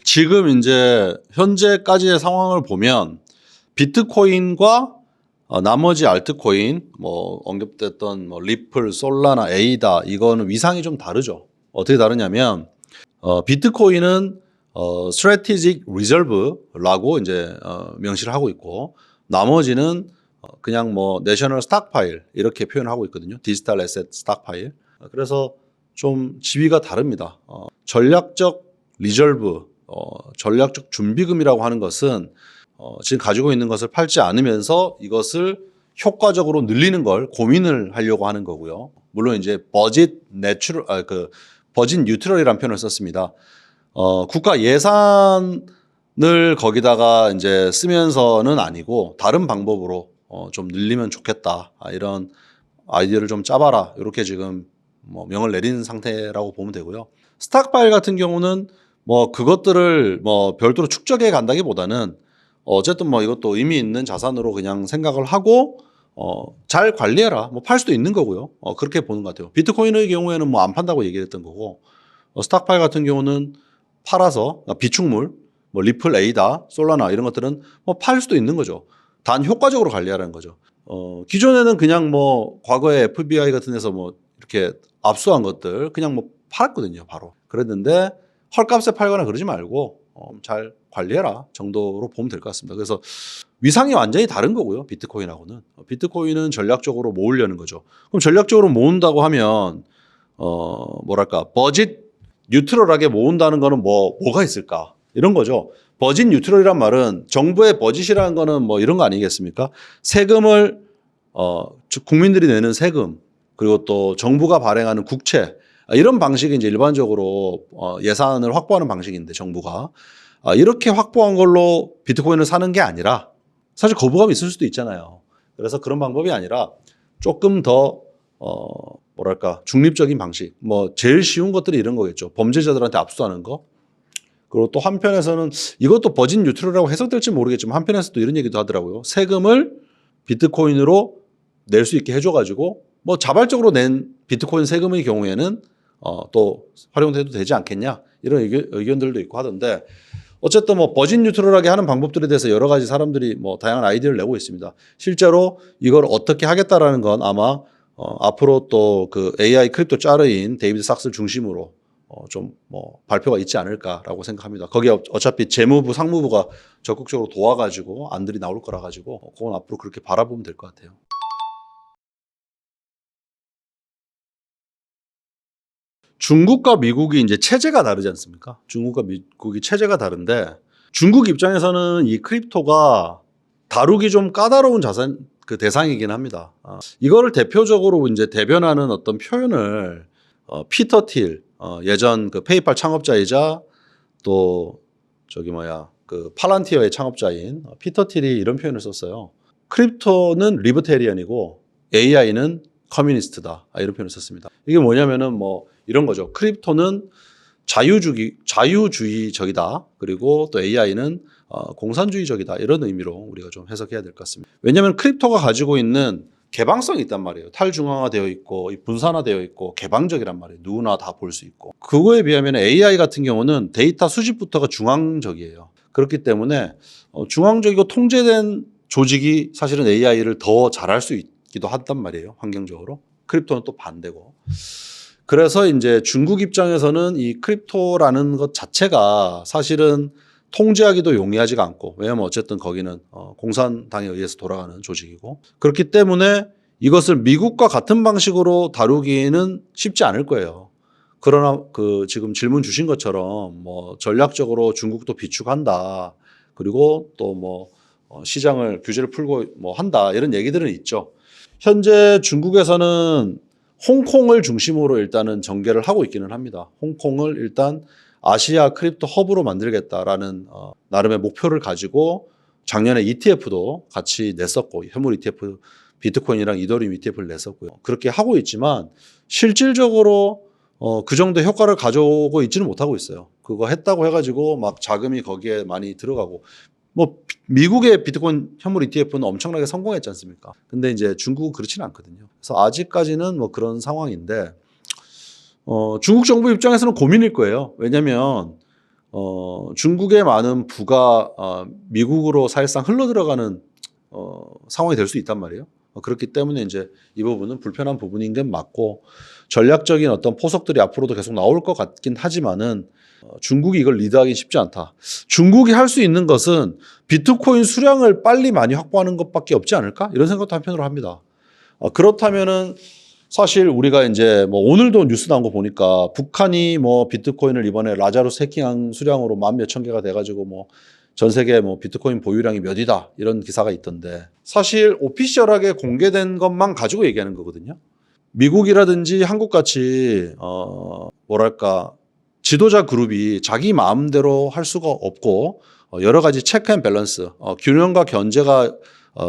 지금 이제 현재까지의 상황을 보면 비트코인과 나머지 알트코인 뭐 언급됐던 뭐 리플, 솔라나, 에이다 이거는 위상이 좀 다르죠. 어떻게 다르냐면 비트코인은 strategic reserve라고 이제 명시를 하고 있고 나머지는 그냥 뭐 내셔널 스탁파일 이렇게 표현하고 있거든요. 디지털 에셋 스탁파일. 그래서 좀 지위가 다릅니다. 전략적 리저브, 전략적 준비금이라고 하는 것은 지금 가지고 있는 것을 팔지 않으면서 이것을 효과적으로 늘리는 걸 고민을 하려고 하는 거고요. 물론 이제 버짓 뉴트럴이라는 표현을 썼습니다. 국가 예산을 거기다가 이제 쓰면서는 아니고 다른 방법으로 좀 늘리면 좋겠다. 이런 아이디어를 좀 짜봐라. 이렇게 지금 뭐 명을 내린 상태라고 보면 되고요. 스탁파일 같은 경우는 뭐 그것들을 뭐 별도로 축적해 간다기보다는 어쨌든 뭐 이것도 의미 있는 자산으로 그냥 생각을 하고 잘 관리해라. 뭐 팔 수도 있는 거고요. 그렇게 보는 것 같아요. 비트코인의 경우에는 뭐 안 판다고 얘기했던 거고 스탁파일 같은 경우는 팔아서 비축물, 뭐 리플, 에이다, 솔라나 이런 것들은 뭐 팔 수도 있는 거죠. 단 효과적으로 관리하라는 거죠. 기존에는 그냥 뭐 과거에 FBI 같은 데서 뭐 이렇게 압수한 것들 그냥 뭐 팔았거든요. 바로. 그랬는데 헐값에 팔거나 그러지 말고 잘 관리해라 정도로 보면 될 것 같습니다. 그래서 위상이 완전히 다른 거고요. 비트코인하고는. 비트코인은 전략적으로 모으려는 거죠. 그럼 전략적으로 모은다고 하면 뭐랄까 버짓 뉴트럴하게 모은다는 거는 뭐가 있을까? 이런 거죠. 버짓 뉴트럴이란 말은 정부의 버짓이라는 거는 뭐 이런 거 아니겠습니까? 세금을 국민들이 내는 세금 그리고 또 정부가 발행하는 국채 이런 방식이 이제 일반적으로 예산을 확보하는 방식인데 정부가 이렇게 확보한 걸로 비트코인을 사는 게 아니라 사실 거부감이 있을 수도 있잖아요. 그래서 그런 방법이 아니라 조금 더 뭐랄까 중립적인 방식 뭐 제일 쉬운 것들이 이런 거겠죠. 범죄자들한테 압수하는 거. 그리고 또 한편에서는 이것도 버짓 뉴트럴이라고 해석될지 모르겠지만 한편에서 또 이런 얘기도 하더라고요. 세금을 비트코인으로 낼 수 있게 해줘가지고 뭐 자발적으로 낸 비트코인 세금의 경우에는 또 활용돼도 되지 않겠냐 이런 의견들도 있고 하던데 어쨌든 뭐 버짓 뉴트럴하게 하는 방법들에 대해서 여러 가지 사람들이 뭐 다양한 아이디어를 내고 있습니다. 실제로 이걸 어떻게 하겠다라는 건 아마 앞으로 또 그 AI 크립토 짜르인 데이비드 sak스를 중심으로 좀 뭐 발표가 있지 않을까라고 생각합니다. 거기에 어차피 재무부, 상무부가 적극적으로 도와가지고 안들이 나올 거라 가지고 그건 앞으로 그렇게 바라보면 될 것 같아요. 중국과 미국이 이제 체제가 다르지 않습니까? 중국과 미국이 체제가 다른데 중국 입장에서는 이 크립토가 다루기 좀 까다로운 자산 그 대상이긴 합니다. 이거를 대표적으로 이제 대변하는 어떤 표현을 피터 틸 예전 그 페이팔 창업자이자 또 저기 뭐야 그 팔란티어의 창업자인 피터 틸이 이런 표현을 썼어요. 크립토는 리버테리언이고 AI는 커뮤니스트다. 이런 표현을 썼습니다. 이게 뭐냐면은 뭐 이런 거죠. 크립토는 자유주의적이다. 그리고 또 AI는 공산주의적이다. 이런 의미로 우리가 좀 해석해야 될 것 같습니다. 왜냐하면 크립토가 가지고 있는 개방성이 있단 말이에요. 탈중앙화되어 있고 분산화되어 있고 개방적이란 말이에요. 누구나 다 볼 수 있고. 그거에 비하면 AI 같은 경우는 데이터 수집부터가 중앙적이에요. 그렇기 때문에 중앙적이고 통제된 조직이 사실은 AI를 더 잘할 수 있기도 한단 말이에요. 환경적으로. 크립토는 또 반대고. 그래서 이제 중국 입장에서는 이 크립토라는 것 자체가 사실은 통제하기도 용이하지가 않고 왜냐하면 어쨌든 거기는 공산당에 의해서 돌아가는 조직이고 그렇기 때문에 이것을 미국과 같은 방식으로 다루기는 쉽지 않을 거예요. 그러나 그 지금 질문 주신 것처럼 뭐 전략적으로 중국도 비축한다. 그리고 또 뭐 시장을 규제를 풀고 뭐 한다. 이런 얘기들은 있죠. 현재 중국에서는 홍콩을 중심으로 일단은 전개를 하고 있기는 합니다. 홍콩을 일단 아시아 크립토 허브로 만들겠다라는 나름의 목표를 가지고 작년에 ETF도 같이 냈었고 현물 ETF 비트코인이랑 이더리움 ETF를 냈었고요. 그렇게 하고 있지만 실질적으로 그 정도 효과를 가져오고 있지는 못하고 있어요. 그거 했다고 해가지고 막 자금이 거기에 많이 들어가고 뭐 미국의 비트코인 현물 ETF는 엄청나게 성공했지 않습니까? 근데 이제 중국은 그렇지는 않거든요. 그래서 아직까지는 뭐 그런 상황인데 중국 정부 입장에서는 고민일 거예요. 왜냐하면 중국의 많은 부가 미국으로 사실상 흘러 들어가는 상황이 될 수 있단 말이에요. 그렇기 때문에 이제 이 부분은 불편한 부분인 게 맞고 전략적인 어떤 포석들이 앞으로도 계속 나올 것 같긴 하지만은 중국이 이걸 리드하기 쉽지 않다. 중국이 할 수 있는 것은 비트코인 수량을 빨리 많이 확보하는 것밖에 없지 않을까? 이런 생각도 한편으로 합니다. 그렇다면은 사실 우리가 이제 뭐 오늘도 뉴스 나온 거 보니까 북한이 뭐 비트코인을 이번에 라자루스 해킹한 수량으로 만 몇천 개가 돼가지고 뭐 전 세계 뭐 비트코인 보유량이 몇이다 이런 기사가 있던데 사실 오피셜하게 공개된 것만 가지고 얘기하는 거거든요. 미국이라든지 한국같이 뭐랄까 지도자 그룹이 자기 마음대로 할 수가 없고 여러 가지 체크 앤 밸런스 균형과 견제가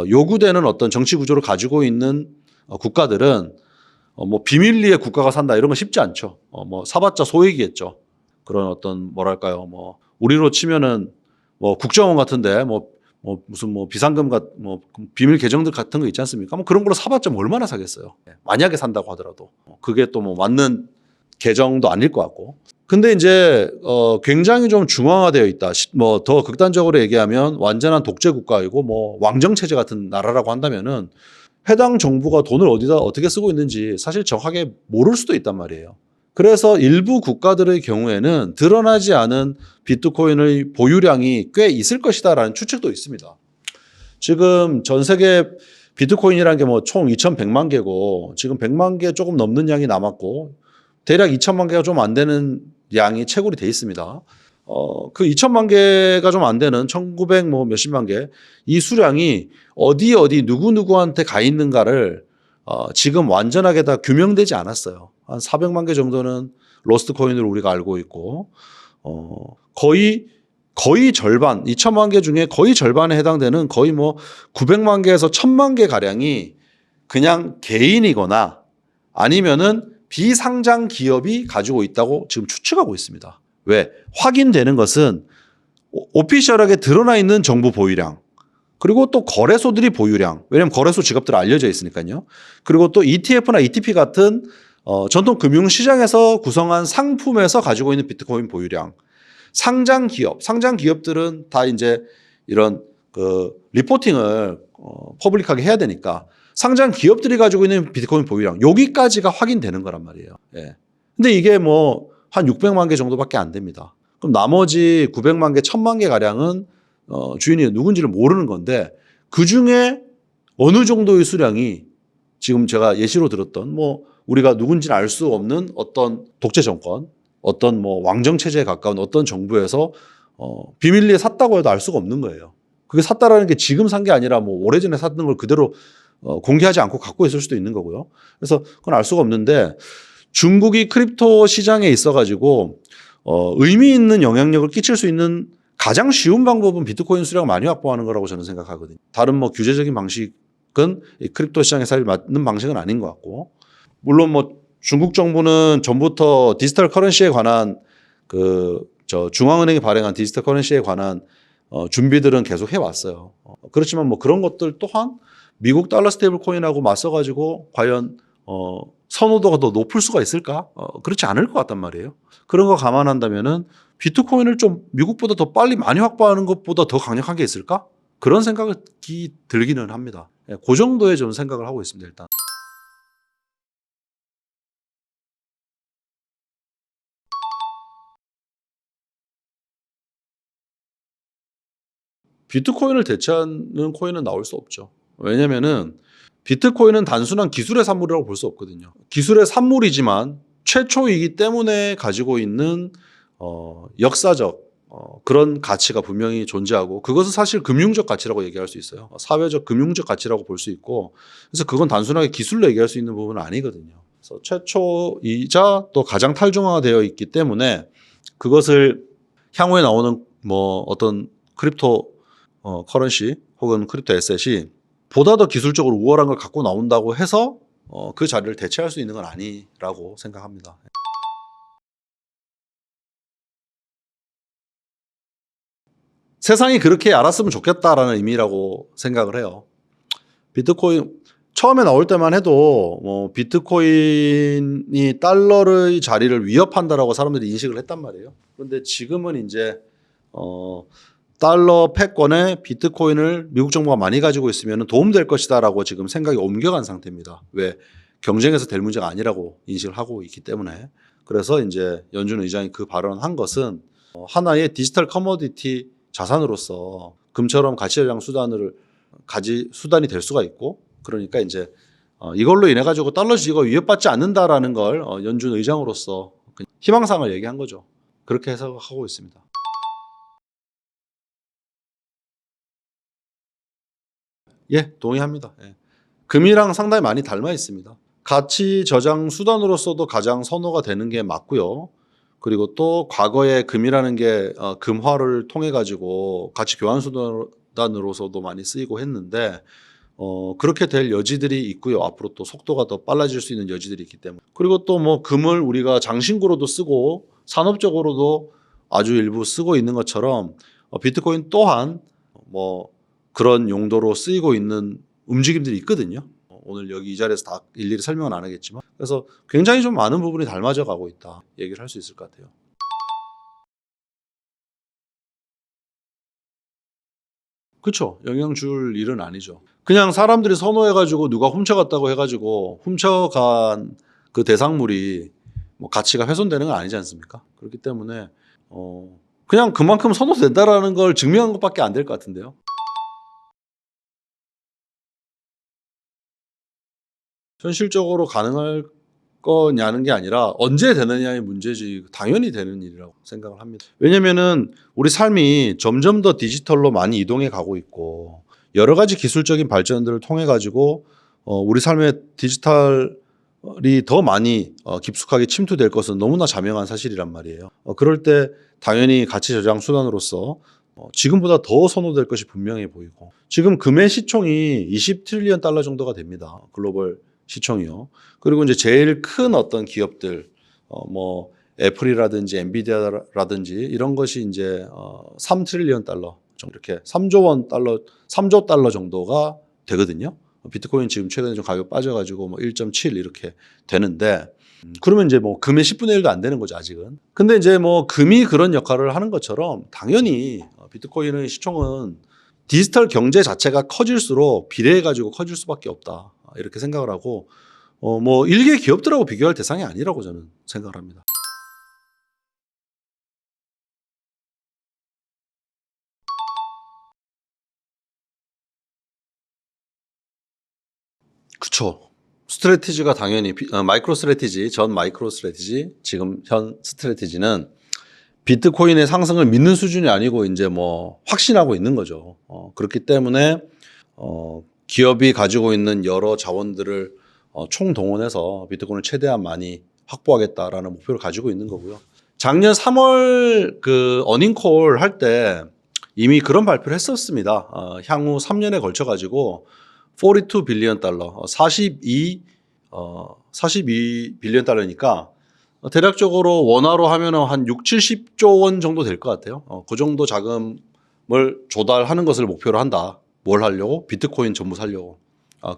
요구되는 어떤 정치 구조를 가지고 있는 국가들은 뭐 비밀리에 국가가 산다 이런 건 쉽지 않죠. 뭐 사봤자 소액이겠죠. 그런 어떤 뭐랄까요 뭐 우리로 치면은 뭐 국정원 같은데 뭐 무슨 뭐 비상금 뭐 비밀 계정들 같은 거 있지 않습니까? 뭐 그런 걸로 사봤자 뭐 얼마나 사겠어요. 만약에 산다고 하더라도 그게 또 뭐 맞는 계정도 아닐 것 같고. 근데 이제 굉장히 좀 중앙화되어 있다. 뭐 더 극단적으로 얘기하면 완전한 독재 국가이고 뭐 왕정 체제 같은 나라라고 한다면은 해당 정부가 돈을 어디다 어떻게 쓰고 있는지 사실 정확하게 모를 수도 있단 말이에요. 그래서 일부 국가들의 경우에는 드러나지 않은 비트코인의 보유량이 꽤 있을 것이다라는 추측도 있습니다. 지금 전 세계 비트코인이라는 게 뭐 총 2,100만 개고 지금 100만 개 조금 넘는 양이 남았고 대략 2천만 개가 좀 안 되는 양이 채굴이 돼 있습니다. 그 2천만 개가 좀 안 되는 1,900 뭐 몇십만 개 이 수량이 어디 누구한테 가 있는가를 지금 완전하게 다 규명되지 않았어요. 한 400만 개 정도는 로스트 코인으로 우리가 알고 있고 거의 절반 2천만 개 중에 거의 절반에 해당되는 거의 뭐 900만 개에서 1,000만 개 가량이 그냥 개인이거나 아니면은 비상장 기업이 가지고 있다고 지금 추측하고 있습니다. 왜? 확인되는 것은 오피셜하게 드러나 있는 정부 보유량 그리고 또 거래소들이 보유량 왜냐하면 거래소 직업들 알려져 있으니까요. 그리고 또 ETF나 ETP 같은 전통 금융시장에서 구성한 상품에서 가지고 있는 비트코인 보유량 상장 기업들은 다 이제 이런 그 리포팅을 퍼블릭하게 해야 되니까 상장 기업들이 가지고 있는 비트코인 보유량 여기까지가 확인되는 거란 말이에요. 예. 근데 이게 뭐 한 600만 개 정도밖에 안 됩니다. 그럼 나머지 900만 개, 1,000만 개 가량은 주인이 누군지를 모르는 건데 그 중에 어느 정도의 수량이 지금 제가 예시로 들었던 뭐 우리가 누군지는 알 수 없는 어떤 독재 정권, 어떤 뭐 왕정 체제에 가까운 어떤 정부에서 비밀리에 샀다고 해도 알 수가 없는 거예요. 그게 샀다라는 게 지금 산 게 아니라 뭐 오래전에 샀던 걸 그대로 공개하지 않고 갖고 있을 수도 있는 거고요. 그래서 그건 알 수가 없는데 중국이 크립토 시장에 있어가지고 의미 있는 영향력을 끼칠 수 있는 가장 쉬운 방법은 비트코인 수량을 많이 확보하는 거라고 저는 생각하거든요. 다른 뭐 규제적인 방식은 이 크립토 시장에 사실 맞는 방식은 아닌 것 같고 물론 뭐 중국 정부는 전부터 디지털 커런시에 관한 중앙은행이 발행한 디지털 커런시에 관한 준비들은 계속 해왔어요. 그렇지만 뭐 그런 것들 또한 미국 달러 스테이블 코인하고 맞서가지고 과연 선호도가 더 높을 수가 있을까? 그렇지 않을 것 같단 말이에요. 그런 거 감안한다면은 비트코인을 좀 미국보다 더 빨리 많이 확보하는 것보다 더 강력한 게 있을까? 그런 생각이 들기는 합니다. 그 정도의 좀 생각을 하고 있습니다, 일단. 비트코인을 대체하는 코인은 나올 수 없죠. 왜냐면은 비트코인은 단순한 기술의 산물이라고 볼 수 없거든요. 기술의 산물이지만 최초이기 때문에 가지고 있는 역사적 그런 가치가 분명히 존재하고 그것은 사실 금융적 가치라고 얘기할 수 있어요. 사회적 금융적 가치라고 볼 수 있고 그래서 그건 단순하게 기술로 얘기할 수 있는 부분은 아니거든요. 그래서 최초이자 또 가장 탈중화되어 있기 때문에 그것을 향후에 나오는 뭐 어떤 크립토 커런시 혹은 크립토 에셋이 보다 더 기술적으로 우월한 걸 갖고 나온다고 해서 그 자리를 대체할 수 있는 건 아니라고 생각합니다. 세상이 그렇게 알았으면 좋겠다라는 의미라고 생각을 해요. 비트코인 처음에 나올 때만 해도 뭐 비트코인이 달러의 자리를 위협한다라고 사람들이 인식을 했단 말이에요. 그런데 지금은 이제 달러 패권에 비트코인을 미국 정부가 많이 가지고 있으면 도움될 것이다라고 지금 생각이 옮겨간 상태입니다. 왜? 경쟁에서 될 문제가 아니라고 인식을 하고 있기 때문에. 그래서 이제 연준 의장이 그 발언을 한 것은 하나의 디지털 커머디티 자산으로서 금처럼 가치저장 수단이 될 수가 있고, 그러니까 이제 이걸로 인해 가지고 달러 지지가 위협받지 않는다라는 걸 연준 의장으로서 희망사항을 얘기한 거죠. 그렇게 해석하고 있습니다. 예, 동의합니다. 예. 금이랑 상당히 많이 닮아 있습니다. 가치 저장 수단으로서도 가장 선호가 되는 게 맞고요. 그리고 또 과거에 금이라는 게 금화를 통해 가지고 가치 교환 수단으로서도 많이 쓰이고 했는데 그렇게 될 여지들이 있고요. 앞으로 또 속도가 더 빨라질 수 있는 여지들이 있기 때문에. 그리고 또 뭐 금을 우리가 장신구로도 쓰고 산업적으로도 아주 일부 쓰고 있는 것처럼 비트코인 또한 뭐 그런 용도로 쓰이고 있는 움직임들이 있거든요. 오늘 여기 이 자리에서 다 일일이 설명은 안 하겠지만, 그래서 굉장히 좀 많은 부분이 닮아져 가고 있다 얘기를 할 수 있을 것 같아요. 그렇죠. 영향 줄 일은 아니죠. 그냥 사람들이 선호해가지고 누가 훔쳐갔다고 해가지고 훔쳐간 그 대상물이 뭐 가치가 훼손되는 건 아니지 않습니까? 그렇기 때문에 그냥 그만큼 선호된다라는 걸 증명한 것밖에 안 될 것 같은데요. 현실적으로 가능할 거냐는 게 아니라 언제 되느냐의 문제지, 당연히 되는 일이라고 생각을 합니다. 왜냐면은 우리 삶이 점점 더 디지털로 많이 이동해 가고 있고 여러 가지 기술적인 발전들을 통해 가지고 우리 삶에 디지털이 더 많이 깊숙하게 침투될 것은 너무나 자명한 사실이란 말이에요. 그럴 때 당연히 가치 저장 수단으로서 지금보다 더 선호될 것이 분명해 보이고, 지금 금의 시총이 20트릴리언 달러 정도가 됩니다. 글로벌 시총이요. 그리고 이제 제일 큰 어떤 기업들, 뭐 애플이라든지 엔비디아라든지 이런 것이 이제 3트릴리언 달러 정도, 이렇게 3조 원 달러, 3조 달러 정도가 되거든요. 비트코인 지금 최근에 좀 가격 빠져가지고 뭐 1.7 이렇게 되는데, 그러면 이제 뭐 금의 10분의 1도 안 되는 거죠, 아직은. 근데 이제 뭐 금이 그런 역할을 하는 것처럼 당연히 비트코인의 시총은 디지털 경제 자체가 커질수록 비례해 가지고 커질 수밖에 없다, 이렇게 생각을 하고 뭐 일개 기업들하고 비교할 대상이 아니라고 저는 생각을 합니다. 그쵸. 스트래티지가 당연히 마이크로 스트래티지, 전 마이크로 스트래티지, 지금 현 스트래티지는 비트코인의 상승을 믿는 수준이 아니고 이제 뭐 확신하고 있는 거죠. 그렇기 때문에 기업이 가지고 있는 여러 자원들을 총동원해서 비트코인을 최대한 많이 확보하겠다라는 목표를 가지고 있는 거고요. 작년 3월 그 어닝콜 할 때 이미 그런 발표를 했었습니다. 향후 3년에 걸쳐 가지고 42 빌리언 달러, 42 빌리언 달러니까 대략적으로 원화로 하면 한 6, 70조 원 정도 될 것 같아요. 그 정도 자금을 조달하는 것을 목표로 한다. 뭘 하려고? 비트코인 전부 살려고.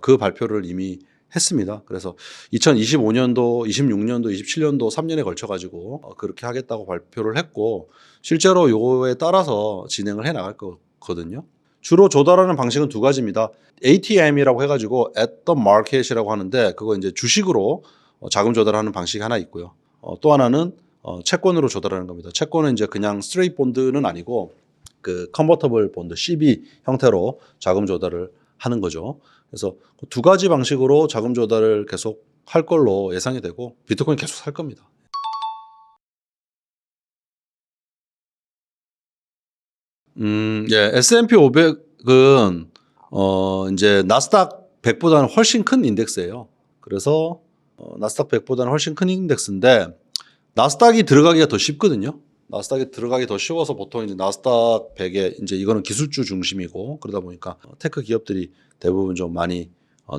그 발표를 이미 했습니다. 그래서 2025년도, 26년도, 27년도 3년에 걸쳐 가지고 그렇게 하겠다고 발표를 했고, 실제로 요거에 따라서 진행을 해 나갈 거거든요. 주로 조달하는 방식은 두 가지입니다. ATM이라고 해가지고 at the market이라고 하는데, 그거 이제 주식으로 자금 조달하는 방식이 하나 있고요. 또 하나는 채권으로 조달하는 겁니다. 채권은 이제 그냥 스트레이트 본드는 아니고 그 컨버터블 본드 CB 형태로 자금 조달을 하는 거죠. 그래서 두 가지 방식으로 자금 조달을 계속 할 걸로 예상이 되고, 비트코인 계속 살 겁니다. 예, S&P 500은 이제 나스닥 100보다는 훨씬 큰 인덱스예요. 그래서 나스닥 100보다는 훨씬 큰 인덱스인데 나스닥이 들어가기가 더 쉽거든요. 나스닥에 들어가기 더 쉬워서 보통 이제 나스닥 100에 이제 이거는 기술주 중심이고, 그러다 보니까 테크 기업들이 대부분 좀 많이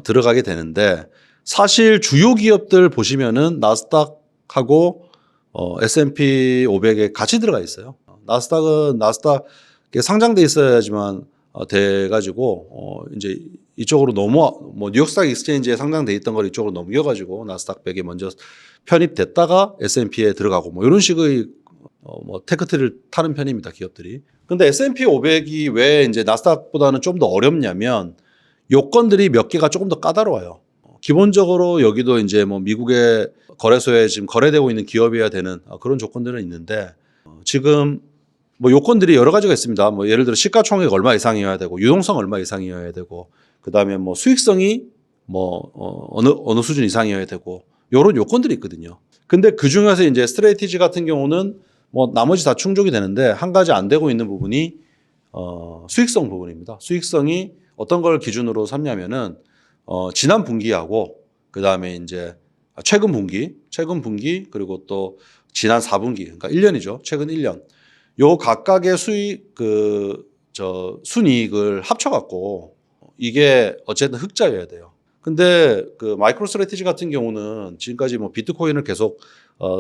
들어가게 되는데, 사실 주요 기업들 보시면은 나스닥하고 S&P 500에 같이 들어가 있어요. 나스닥은 나스닥에 상장돼 있어야지만 돼 가지고 이제 이쪽으로 뭐 뉴욕스탁 익스체인지에 상장돼 있던 걸 이쪽으로 넘겨가지고 나스닥 100에 먼저 편입됐다가 S&P에 들어가고 뭐 이런 식의 뭐 테크트리를 타는 편입니다, 기업들이. 근데 S&P 500이 왜 이제 나스닥보다는 좀 더 어렵냐면 요건들이 몇 개가 조금 더 까다로워요. 기본적으로 여기도 이제 뭐 미국의 거래소에 지금 거래되고 있는 기업이어야 되는 그런 조건들은 있는데 지금 뭐 요건들이 여러 가지가 있습니다. 뭐 예를 들어 시가총액 얼마 이상이어야 되고 유동성 얼마 이상이어야 되고 그다음에 뭐 수익성이 뭐 어느 수준 이상이어야 되고 요런 요건들이 있거든요. 근데 그 중에서 이제 스트레이티지 같은 경우는 뭐 나머지 다 충족이 되는데 한 가지 안 되고 있는 부분이 수익성 부분입니다. 수익성이 어떤 걸 기준으로 삼냐면은 지난 분기하고 그다음에 이제 최근 분기 그리고 또 지난 4분기 그러니까 1년이죠. 최근 1년. 요 각각의 수익 순이익을 합쳐 갖고 이게 어쨌든 흑자여야 돼요. 근데 그 마이크로 스트래티지 같은 경우는 지금까지 뭐 비트코인을 계속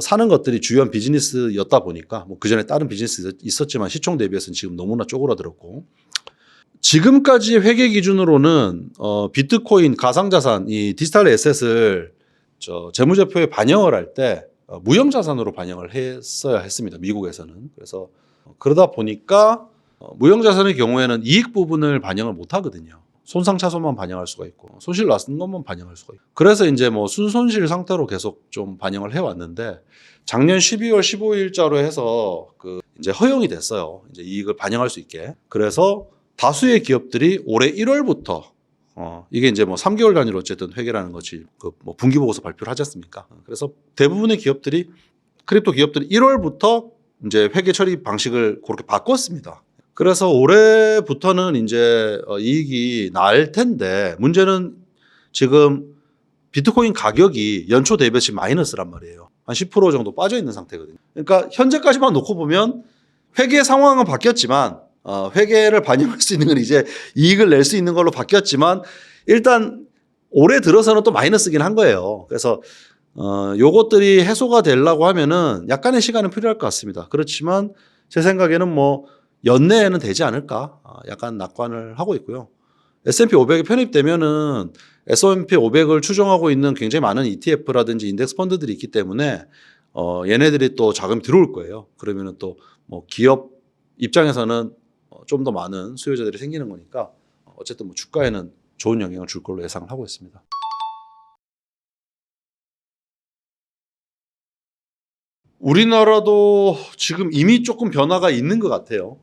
사는 것들이 주요한 비즈니스였다 보니까 뭐 그전에 다른 비즈니스 있었지만 시총 대비해서는 지금 너무나 쪼그라들었고 지금까지 회계 기준으로는 비트코인 가상자산 이 디지털 에셋을 재무제표에 반영을 할 때 무형자산으로 반영을 했어야 했습니다. 미국에서는. 그래서 그러다 보니까 무형자산의 경우에는 이익 부분을 반영을 못 하거든요. 손상차손만 반영할 수가 있고 손실 났는 것만 반영할 수가 있고 그래서 이제 뭐 순손실 상태로 계속 좀 반영을 해왔는데 작년 12월 15일자로 해서 그 이제 허용이 됐어요. 이제 이익을 반영할 수 있게. 그래서 다수의 기업들이 올해 1월부터 이게 이제 뭐 3개월 단위로 어쨌든 회계라는 것이 그 뭐 분기 보고서 발표를 하지 않습니까? 그래서 대부분의 기업들이 크립토 기업들이 1월부터 이제 회계 처리 방식을 그렇게 바꿨습니다. 그래서 올해부터는 이제 이익이 날 텐데 문제는 지금 비트코인 가격이 연초 대비 지금 마이너스란 말이에요. 한 10% 정도 빠져 있는 상태거든요. 그러니까 현재까지만 놓고 보면 회계 상황은 바뀌었지만 회계를 반영할 수 있는 건 이제 이익을 낼 수 있는 걸로 바뀌었지만 일단 올해 들어서는 또 마이너스긴 한 거예요. 그래서 요것들이 해소가 되려고 하면은 약간의 시간은 필요할 것 같습니다. 그렇지만 제 생각에는 뭐 연내에는 되지 않을까 약간 낙관을 하고 있고요. S&P 500이 편입되면은 S&P 500을 추종하고 있는 굉장히 많은 ETF라든지 인덱스 펀드들이 있기 때문에 얘네들이 또 자금이 들어올 거예요. 그러면은 또 뭐 기업 입장에서는 좀 더 많은 수요자들이 생기는 거니까 어쨌든 뭐 주가에는 좋은 영향을 줄 걸로 예상을 하고 있습니다. 우리나라도 지금 이미 조금 변화가 있는 것 같아요.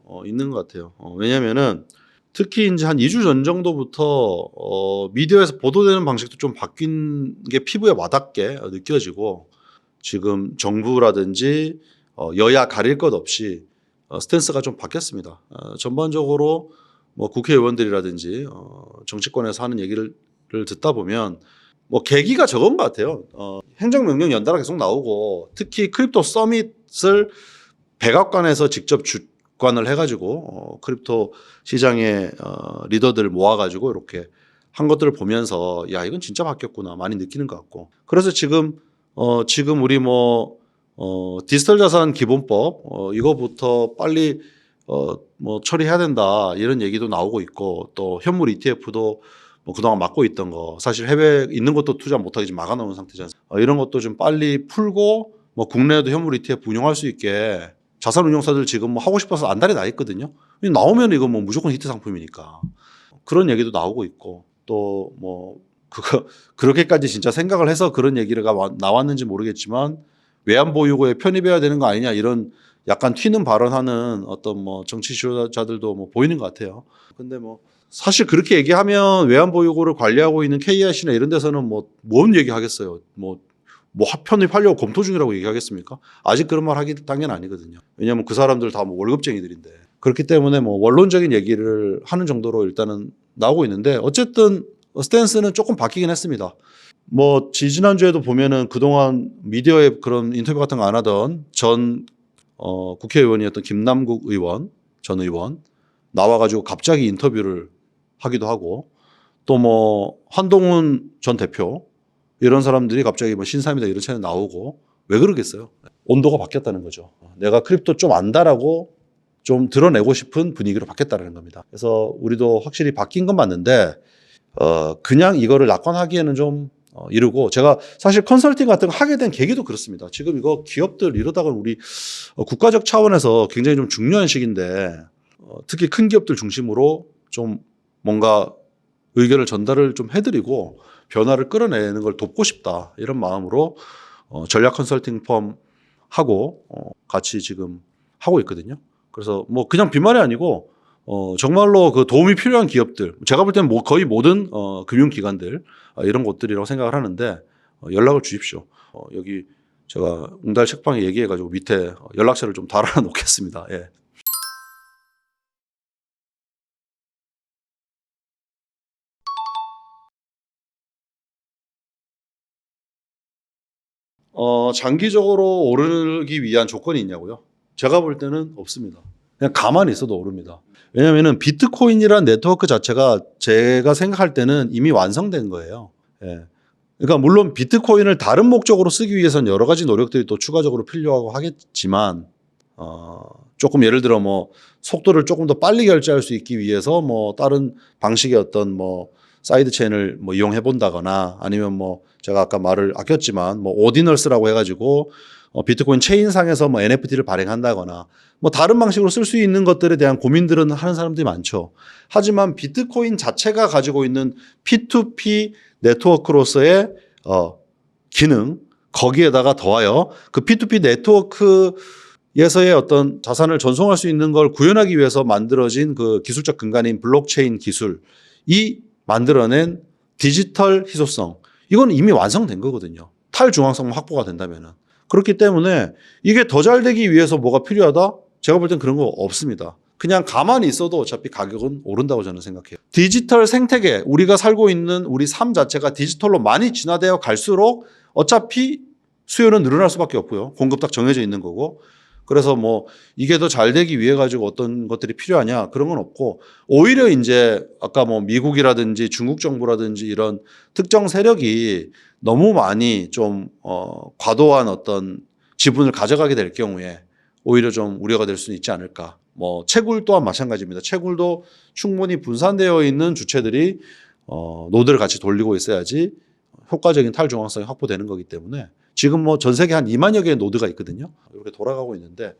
왜냐면은 특히 이제 한 2주 전 정도부터 미디어에서 보도되는 방식도 좀 바뀐 게 피부에 와닿게 느껴지고 지금 정부라든지 여야 가릴 것 없이 스탠스가 좀 바뀌었습니다. 전반적으로 뭐 국회의원들이라든지 정치권에서 하는 얘기를 듣다 보면 뭐 계기가 적은 것 같아요. 행정명령 연달아 계속 나오고 특히 크립토 서밋을 백악관에서 직접 주관을 해가지고 크립토 시장의 리더들 모아가지고 이렇게 한 것들을 보면서 야 이건 진짜 바뀌었구나 많이 느끼는 것 같고 그래서 지금 우리 뭐 디지털 자산 기본법 이거부터 빨리 뭐 처리해야 된다 이런 얘기도 나오고 있고 또 현물 ETF도 뭐 그동안 막고 있던 거 사실 해외에 있는 것도 투자 못하게 지금 막아놓은 상태잖아요. 이런 것도 좀 빨리 풀고 뭐 국내에도 현물 ETF 운영할 수 있게 자산운용사들 지금 뭐 하고 싶어서 안달이 나 있거든요. 나오면 이거 뭐 무조건 히트 상품이니까 그런 얘기도 나오고 있고 또 뭐 그렇게까지 진짜 생각을 해서 그런 얘기가 나왔는지 모르겠지만 외환보유고에 편입해야 되는 거 아니냐 이런 약간 튀는 발언하는 어떤 뭐 정치 지도자들도 뭐 보이는 것 같아요. 근데 뭐 사실 그렇게 얘기하면 외환보유고를 관리하고 있는 KIC나 이런 데서는 뭐 뭔 얘기하겠어요. 뭐 편입하려고 검토 중이라고 얘기하겠습니까? 아직 그런 말 하기 당연 아니거든요. 왜냐하면 그 사람들 다 뭐 월급쟁이들인데 그렇기 때문에 뭐 원론적인 얘기를 하는 정도로 일단은 나오고 있는데 어쨌든 스탠스는 조금 바뀌긴 했습니다. 뭐 지난주에도 보면은 그동안 미디어에 그런 인터뷰 같은 거 안 하던 전 국회의원이었던 김남국 의원 전 의원 나와가지고 갑자기 인터뷰를 하기도 하고 또 뭐 한동훈 전 대표 이런 사람들이 갑자기 뭐 신삼이다 이런 채널 나오고 왜 그러겠어요? 온도가 바뀌었다는 거죠. 내가 크립토 좀 안다라고 좀 드러내고 싶은 분위기로 바뀌었다는 겁니다. 그래서 우리도 확실히 바뀐 건 맞는데 그냥 이거를 낙관하기에는 좀 이르고, 제가 사실 컨설팅 같은 거 하게 된 계기도 그렇습니다. 지금 이거 기업들 이러다가 우리 국가적 차원에서 굉장히 좀 중요한 시기인데 특히 큰 기업들 중심으로 좀 뭔가 의견을 전달을 좀 해드리고 변화를 끌어내는 걸 돕고 싶다, 이런 마음으로 전략 컨설팅 펌 하고 같이 지금 하고 있거든요. 그래서 뭐 그냥 빈말이 아니고 정말로 그 도움이 필요한 기업들, 제가 볼 때는 거의 모든 금융기관들 이런 곳들이라고 생각을 하는데 연락을 주십시오. 여기 제가 웅달 책방에 얘기해가지고 밑에 연락처를 좀 달아 놓겠습니다. 예. 장기적으로 오르기 위한 조건이 있냐고요? 제가 볼 때는 없습니다. 그냥 가만히 있어도 오릅니다. 왜냐하면 비트코인이라는 네트워크 자체가 제가 생각할 때는 이미 완성된 거예요. 예. 그러니까 물론 비트코인을 다른 목적으로 쓰기 위해서는 여러 가지 노력들이 또 추가적으로 필요하고 하겠지만, 조금 예를 들어 뭐 속도를 조금 더 빨리 결제할 수 있기 위해서 뭐 다른 방식의 어떤 뭐 사이드 체인을 뭐 이용해 본다거나, 아니면 뭐 제가 아까 말을 아꼈지만 뭐 오디널스라고 해가지고 비트코인 체인상에서 뭐 NFT를 발행한다거나 뭐 다른 방식으로 쓸 수 있는 것들에 대한 고민들은 하는 사람들이 많죠. 하지만 비트코인 자체가 가지고 있는 P2P 네트워크로서의 기능, 거기에다가 더하여 그 P2P 네트워크에서의 어떤 자산을 전송할 수 있는 걸 구현하기 위해서 만들어진 그 기술적 근간인 블록체인 기술이 만들어낸 디지털 희소성, 이건 이미 완성된 거거든요. 탈중앙성만 확보가 된다면은. 그렇기 때문에 이게 더 잘 되기 위해서 뭐가 필요하다? 제가 볼 땐 그런 거 없습니다. 그냥 가만히 있어도 어차피 가격은 오른다고 저는 생각해요. 디지털 생태계, 우리가 살고 있는 우리 삶 자체가 디지털로 많이 진화되어 갈수록 어차피 수요는 늘어날 수밖에 없고요. 공급 딱 정해져 있는 거고. 그래서 뭐 이게 더 잘 되기 위해 가지고 어떤 것들이 필요하냐, 그런 건 없고, 오히려 이제 아까 뭐 미국이라든지 중국 정부라든지 이런 특정 세력이 너무 많이 좀 과도한 어떤 지분을 가져가게 될 경우에 오히려 좀 우려가 될 수는 있지 않을까. 뭐 채굴 또한 마찬가지입니다. 채굴도 충분히 분산되어 있는 주체들이 노드를 같이 돌리고 있어야지 효과적인 탈중앙성이 확보되는 거기 때문에, 지금 뭐 전 세계 한 2만여 개의 노드가 있거든요. 이렇게 돌아가고 있는데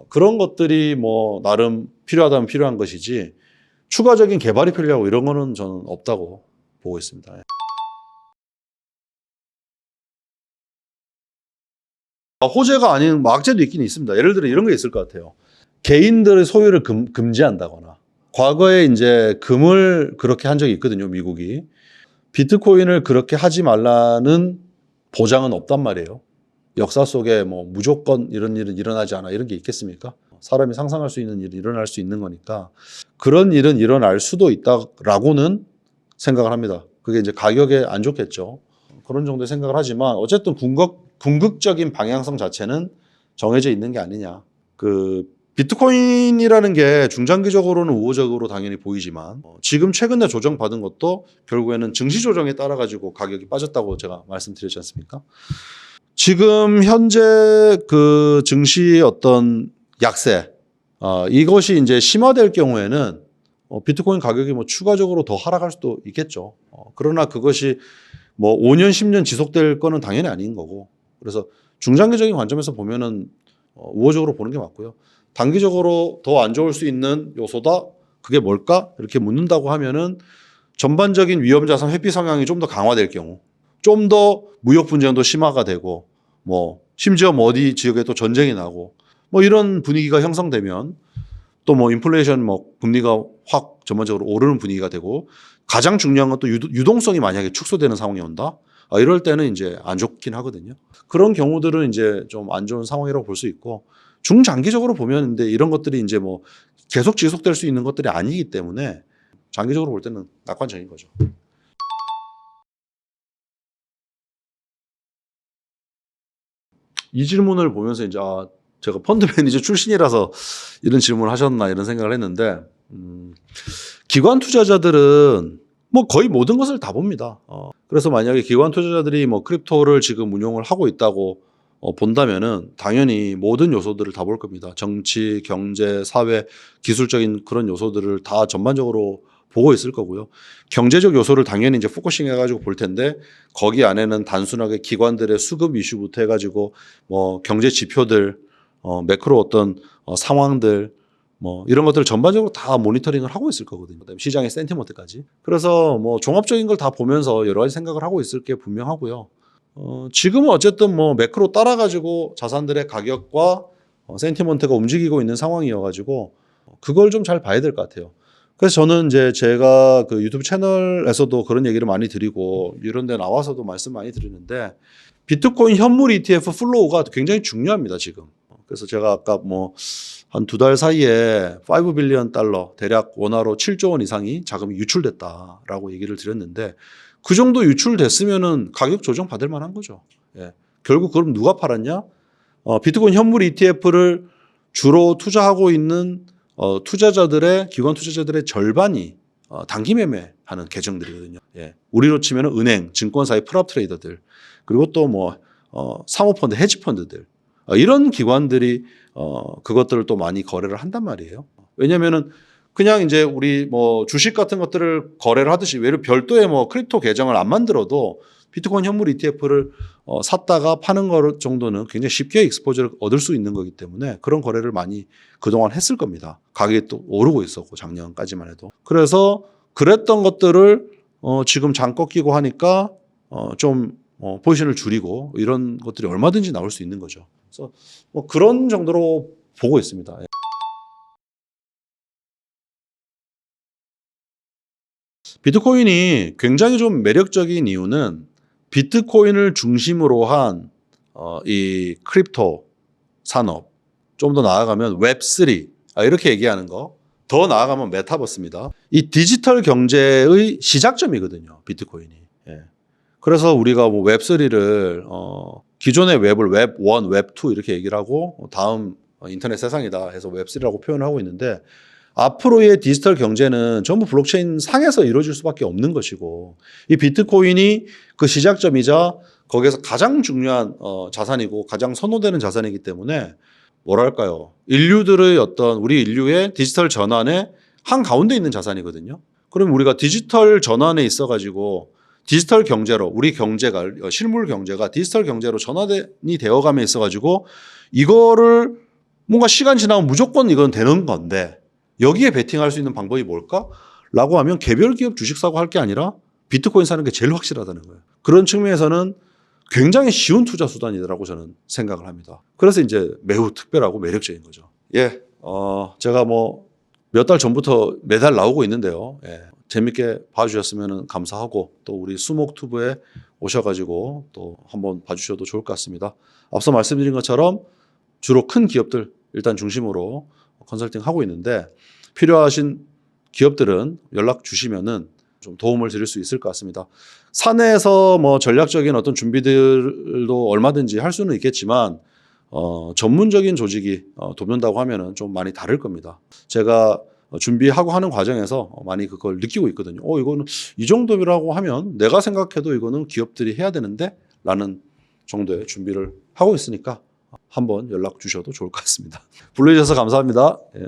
그런 것들이 뭐 나름 필요하다면 필요한 것이지 추가적인 개발이 필요하고 이런 거는 저는 없다고 보고 있습니다. 호재가 아닌 뭐 악재도 있긴 있습니다. 예를 들어 이런 게 있을 것 같아요. 개인들의 소유를 금지한다거나. 과거에 이제 금을 그렇게 한 적이 있거든요, 미국이. 비트코인을 그렇게 하지 말라는 보장은 없단 말이에요. 역사 속에 뭐 무조건 이런 일은 일어나지 않아, 이런 게 있겠습니까? 사람이 상상할 수 있는 일이 일어날 수 있는 거니까 그런 일은 일어날 수도 있다라고는 생각을 합니다. 그게 이제 가격에 안 좋겠죠. 그런 정도의 생각을 하지만 어쨌든 궁극적인 방향성 자체는 정해져 있는 게 아니냐. 그 비트코인이라는 게 중장기적으로는 우호적으로 당연히 보이지만 지금 최근에 조정받은 것도 결국에는 증시 조정에 따라 가지고 가격이 빠졌다고 제가 말씀드렸지 않습니까? 지금 현재 그 증시의 어떤 약세, 이것이 이제 심화될 경우에는 비트코인 가격이 뭐 추가적으로 더 하락할 수도 있겠죠. 그러나 그것이 뭐 5년, 10년 지속될 거는 당연히 아닌 거고, 그래서 중장기적인 관점에서 보면은 우호적으로 보는 게 맞고요. 단기적으로 더 안 좋을 수 있는 요소다, 그게 뭘까? 이렇게 묻는다고 하면은 전반적인 위험자산 회피 성향이 좀 더 강화될 경우, 좀 더 무역 분쟁도 심화가 되고, 뭐 심지어 뭐 어디 지역에 또 전쟁이 나고 뭐 이런 분위기가 형성되면 또 뭐 인플레이션 뭐 금리가 확 전반적으로 오르는 분위기가 되고, 가장 중요한 건 또 유동성이 만약에 축소되는 상황이 온다. 이럴 때는 이제 안 좋긴 하거든요. 그런 경우들은 이제 좀 안 좋은 상황이라고 볼 수 있고, 중장기적으로 보면 근데 이런 것들이 이제 뭐 계속 지속될 수 있는 것들이 아니기 때문에 장기적으로 볼 때는 낙관적인 거죠. 이 질문을 보면서 이제 제가 펀드 매니저 출신이라서 이런 질문을 하셨나 이런 생각을 했는데, 기관 투자자들은 뭐 거의 모든 것을 다 봅니다. 그래서 만약에 기관 투자자들이 뭐 크립토를 지금 운용을 하고 있다고 본다면은 당연히 모든 요소들을 다 볼 겁니다. 정치, 경제, 사회, 기술적인 그런 요소들을 다 전반적으로 보고 있을 거고요. 경제적 요소를 당연히 이제 포커싱 해가지고 볼 텐데 거기 안에는 단순하게 기관들의 수급 이슈부터 해가지고 뭐 경제 지표들, 매크로 어떤 상황들 뭐 이런 것들을 전반적으로 다 모니터링을 하고 있을 거거든요. 그다음에 시장의 센티먼트까지. 그래서 뭐 종합적인 걸 다 보면서 여러 가지 생각을 하고 있을 게 분명하고요. 지금은 어쨌든 뭐 매크로 따라가지고 자산들의 가격과 센티먼트가 움직이고 있는 상황이어가지고 그걸 좀 잘 봐야 될 것 같아요. 그래서 저는 이제 제가 그 유튜브 채널에서도 그런 얘기를 많이 드리고 이런 데 나와서도 말씀 많이 드리는데 비트코인 현물 ETF 플로우가 굉장히 중요합니다, 지금. 그래서 제가 아까 뭐 한 2달 사이에 5 빌리언 달러 대략 원화로 7조 원 이상이 자금이 유출됐다라고 얘기를 드렸는데 그 정도 유출됐으면은 가격 조정 받을 만한 거죠. 예. 결국 그럼 누가 팔았냐? 비트코인 현물 ETF를 주로 투자하고 있는 투자자들의 기관 투자자들의 절반이 단기 매매하는 계정들이거든요. 예. 우리로 치면은 은행, 증권사의 프랍 트레이더들 그리고 또 뭐 사모펀드, 헤지펀드들 이런 기관들이 그것들을 또 많이 거래를 한단 말이에요. 왜냐면은 그냥 이제 우리 뭐 주식 같은 것들을 거래를 하듯이 외로 별도의 뭐 크립토 계정을 안 만들어도 비트코인 현물 ETF를 샀다가 파는 거 정도는 굉장히 쉽게 익스포저를 얻을 수 있는 거기 때문에 그런 거래를 많이 그동안 했을 겁니다. 가격이 또 오르고 있었고 작년까지만 해도. 그래서 그랬던 것들을 지금 장 꺾이고 하니까 좀 포지션을 줄이고 이런 것들이 얼마든지 나올 수 있는 거죠. 그래서 뭐 그런 정도로 보고 있습니다. 비트코인이 굉장히 좀 매력적인 이유는 비트코인을 중심으로 한 이 크립토 산업, 좀 더 나아가면 웹3 이렇게 얘기하는 거, 더 나아가면 메타버스입니다. 이 디지털 경제의 시작점이거든요, 비트코인이. 예. 그래서 우리가 뭐 웹3를 기존의 웹을 웹1, 웹2 이렇게 얘기를 하고 다음 인터넷 세상이다 해서 웹3라고 표현을 하고 있는데 앞으로의 디지털 경제는 전부 블록체인 상에서 이루어질 수밖에 없는 것이고 이 비트코인이 그 시작점이자 거기에서 가장 중요한 자산이고 가장 선호되는 자산이기 때문에 뭐랄까요. 인류들의 어떤 우리 인류의 디지털 전환의 한가운데 있는 자산이거든요. 그럼 우리가 디지털 전환에 있어가지고 디지털 경제로 우리 경제가 실물 경제가 디지털 경제로 전환이 되어감에 있어가지고 이거를 뭔가 시간 지나면 무조건 이건 되는 건데 여기에 베팅할 수 있는 방법이 뭘까? 라고 하면 개별 기업 주식 사고 할 게 아니라 비트코인 사는 게 제일 확실하다는 거예요. 그런 측면에서는 굉장히 쉬운 투자 수단이라고 저는 생각을 합니다. 그래서 이제 매우 특별하고 매력적인 거죠. 예, 제가 뭐 몇 달 전부터 매달 나오고 있는데요. 예, 재밌게 봐주셨으면 감사하고 또 우리 수목투브에 오셔가지고 또 한번 봐주셔도 좋을 것 같습니다. 앞서 말씀드린 것처럼 주로 큰 기업들 일단 중심으로 컨설팅 하고 있는데 필요하신 기업들은 연락 주시면은 좀 도움을 드릴 수 있을 것 같습니다. 사내에서 뭐 전략적인 어떤 준비들도 얼마든지 할 수는 있겠지만 전문적인 조직이 돕는다고 하면은 좀 많이 다를 겁니다. 제가 준비하고 하는 과정에서 많이 그걸 느끼고 있거든요. 이거는 이 정도라고 하면 내가 생각해도 이거는 기업들이 해야 되는데 라는 정도의 준비를 하고 있으니까 한번 연락 주셔도 좋을 것 같습니다. 불러주셔서 감사합니다. 예.